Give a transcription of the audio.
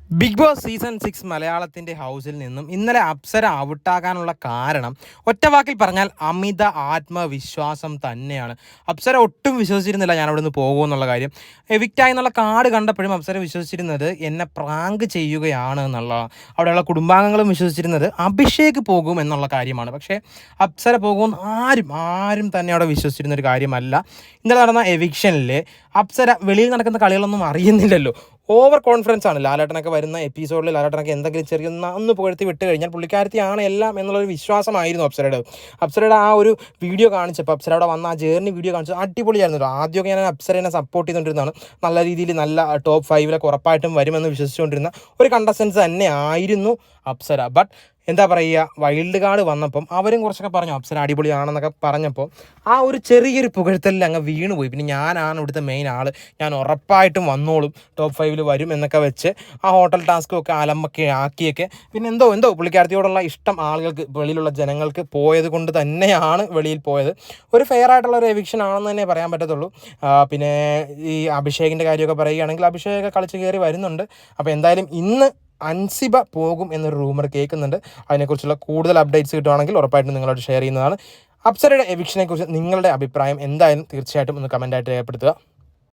Big boss season 6 മലയാളത്തിൻ്റെ ഹൗസിൽ നിന്നും ഇന്നലെ അപ്സര ഔട്ടാകാനുള്ള കാരണം ഒറ്റവാക്കിൽ പറഞ്ഞാൽ അമിത ആത്മവിശ്വാസം തന്നെയാണ്. അപ്സര ഒട്ടും വിശ്വസിച്ചിരുന്നില്ല ഞാൻ അവിടെ നിന്ന് പോകുമെന്നുള്ള കാര്യം. എവിക്റ്റായി എന്നുള്ള കാർഡ് കണ്ടപ്പോഴും അപ്സര വിശ്വസിച്ചിരുന്നത് എന്നെ പ്രാങ്ക് ചെയ്യുകയാണ് എന്നുള്ളതാണ്. അവിടെയുള്ള കുടുംബാംഗങ്ങളും വിശ്വസിച്ചിരുന്നത് അഭിഷേക് പോകും എന്നുള്ള കാര്യമാണ്. പക്ഷേ അപ്സര പോകുമെന്ന് ആരും തന്നെ അവിടെ വിശ്വസിച്ചിരുന്നൊരു കാര്യമല്ല. ഇന്നലെ നടന്ന എവിക്ഷനിൽ അപ്സര വെളിയിൽ നടക്കുന്ന കളികളൊന്നും അറിയുന്നില്ലല്ലോ. ഓവർ കോൺഫിഡൻസ് ആണ്. ലാലേട്ടനൊക്കെ വരുന്ന എപ്പിസോഡിൽ ലാലേട്ടനൊക്കെ എന്തെങ്കിലും ചെറിയ ഒന്ന് പുകഴ്ത്തി വിട്ട് കഴിഞ്ഞാൽ പുള്ളിക്കാരത്തിയാണ് എല്ലാം എന്നുള്ളൊരു വിശ്വാസമായിരുന്നു അപ്സരയുടെ ആ ഒരു വീഡിയോ കാണിച്ചപ്പോൾ അപ്സര അവിടെ വന്ന ആ ജേർണി വീഡിയോ കാണിച്ചത് അടിപൊളിയായിരുന്നു. ആദ്യമൊക്കെ ഞാൻ അപ്സരനെ സപ്പോർട്ട് ചെയ്തുകൊണ്ടിരുന്നതാണ്. നല്ല രീതിയിൽ നല്ല ടോപ്പ് 5 ഉറപ്പായിട്ടും വരുമെന്ന് വിശ്വസിച്ചുകൊണ്ടിരുന്ന ഒരു കണ്ടസ്റ്റൻസ് തന്നെ ആയിരുന്നു അപ്സര. ബട്ട് എന്താ പറയുക, വൈൽഡ് കാർഡ് വന്നപ്പം അവരും കുറച്ചൊക്കെ പറഞ്ഞു അപ്സര അടിപൊളിയാണെന്നൊക്കെ പറഞ്ഞപ്പോൾ ആ ഒരു ചെറിയൊരു പുകഴ്ത്തലിൽ അങ്ങ് വീണുപോയി. പിന്നെ ഞാനാണ് ഇവിടുത്തെ മെയിൻ ആൾ, ഞാൻ ഉറപ്പായിട്ടും വന്നോളും, ടോപ്പ് 5 വരും എന്നൊക്കെ വെച്ച് ആ ഹോട്ടൽ ടാസ്കും ഒക്കെ അലമ്പൊക്കെ ആക്കിയൊക്കെ പിന്നെ എന്തോ പുള്ളിക്കാരത്തിയോടുള്ള ഇഷ്ടം ആളുകൾക്ക്, വെളിയിലുള്ള ജനങ്ങൾക്ക് പോയത് കൊണ്ട് തന്നെയാണ് വെളിയിൽ പോയത്. ഒരു ഫെയർ ആയിട്ടുള്ള ഒരു എവിക്ഷൻ ആണെന്ന് തന്നെ പറയാൻ പറ്റത്തുള്ളൂ. പിന്നെ ഈ അഭിഷേകിൻ്റെ കാര്യമൊക്കെ പറയുകയാണെങ്കിൽ അഭിഷേകൊക്കെ കളിച്ച് കയറി വരുന്നുണ്ട്. അപ്പോൾ എന്തായാലും ഇന്ന് അൻസിബ പോകും എന്നൊരു റൂമർ കേൾക്കുന്നുണ്ട്. അതിനെക്കുറിച്ചുള്ള കൂടുതൽ അപ്ഡേറ്റ്സ് കിട്ടുവാണെങ്കിൽ ഉറപ്പായിട്ടും നിങ്ങളോട് ഷെയർ ചെയ്യുന്നതാണ്. അപ്സരയുടെ എവിക്ഷനെ കുറിച്ച് നിങ്ങളുടെ അഭിപ്രായം എന്തായാലും തീർച്ചയായിട്ടും ഒന്ന് കമൻറ്റായിട്ട് രേഖപ്പെടുത്തുക.